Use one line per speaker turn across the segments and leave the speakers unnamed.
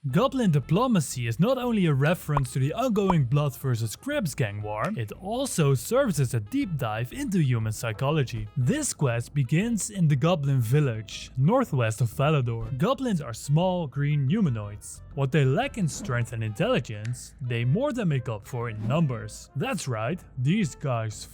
Goblin diplomacy is not only a reference to the ongoing Blood vs. Crabs gang war, it also serves as a deep dive into human psychology. This quest begins in the Goblin village, northwest of Falador. Goblins are small, green humanoids. What they lack in strength and intelligence, they more than make up for in numbers. That's right, these guys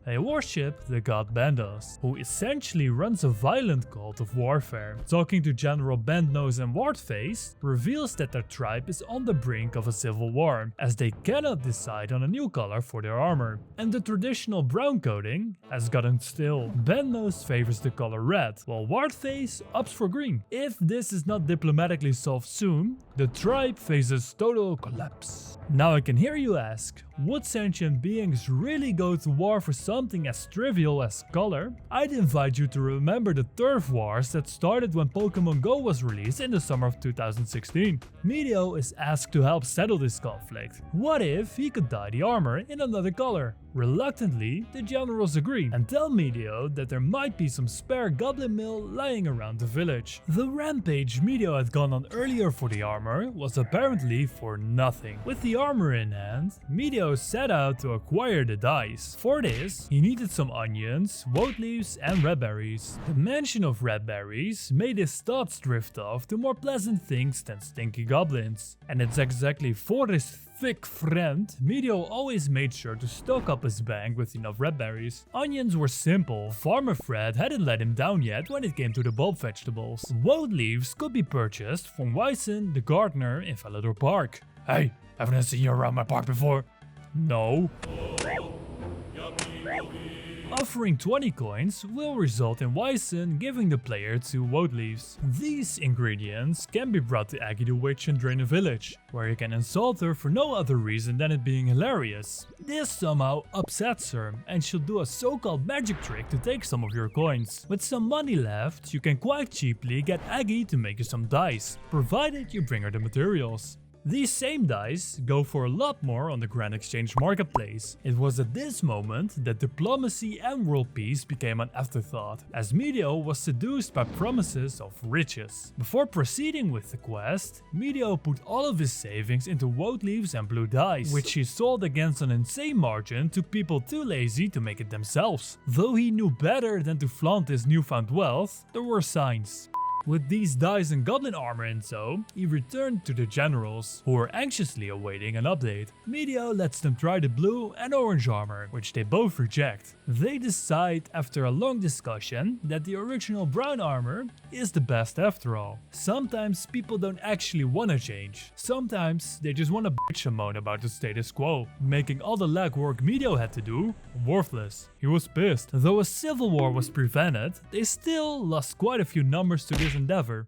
they worship the god Bentnoze, who essentially runs a violent cult of warfare. Talking to General Bentnoze and Wartface reveals that their tribe is on the brink of a civil war, as they cannot decide on a new color for their armor, and the traditional brown coating has gotten stale. Bentnoze favors the color red, while Wartface opts for green. If this is not diplomatically solved soon, the tribe faces total collapse. Now I can hear you ask, would sentient beings really go to war for something as trivial as color? I'd invite you to remember the turf wars that started when Pokemon Go was released in the summer of 2016. Medio is asked to help settle this conflict. What if he could dye the armor in another color? Reluctantly, the generals agree and tell Medio that there might be some spare goblin mail lying around the village. The rampage Medio had gone on earlier for the armor was apparently for nothing. With the armor in hand, Medio set out to acquire the dyes. For this, he needed some onions, woad leaves and red berries. The mention of red berries made his thoughts drift off to more pleasant things than stinky goblins. And it's exactly for this thick friend, Medio always made sure to stock up his bank with enough red berries. Onions were simple, Farmer Fred hadn't let him down yet when it came to the bulb vegetables. Woad leaves could be purchased from Wyson, the gardener in Falador Park. Hey, haven't I seen you around my park before? No. Offering 20 coins will result in Wyson giving the player 2 woad leaves. These ingredients can be brought to Aggie the Witch and Drain a Village, where you can insult her for no other reason than it being hilarious. This somehow upsets her, and she'll do a so-called magic trick to take some of your coins. With some money left, you can quite cheaply get Aggie to make you some dice, provided you bring her the materials. These same dice go for a lot more on the Grand Exchange Marketplace. It was at this moment that diplomacy and world peace became an afterthought, as Medio was seduced by promises of riches. Before proceeding with the quest, Medio put all of his savings into woad leaves and blue dice, which he sold against an insane margin to people too lazy to make it themselves. Though he knew better than to flaunt his newfound wealth, there were signs. With these dice and goblin armor in tow, he returned to the generals, who were anxiously awaiting an update. Medio lets them try the blue and orange armor, which they both reject. They decide after a long discussion that the original brown armor is the best after all. Sometimes people don't actually want to change. Sometimes they just want to bitch and moan about the status quo, making all the legwork Medio had to do worthless. He was pissed. Though a civil war was prevented, they still lost quite a few numbers to this endeavor.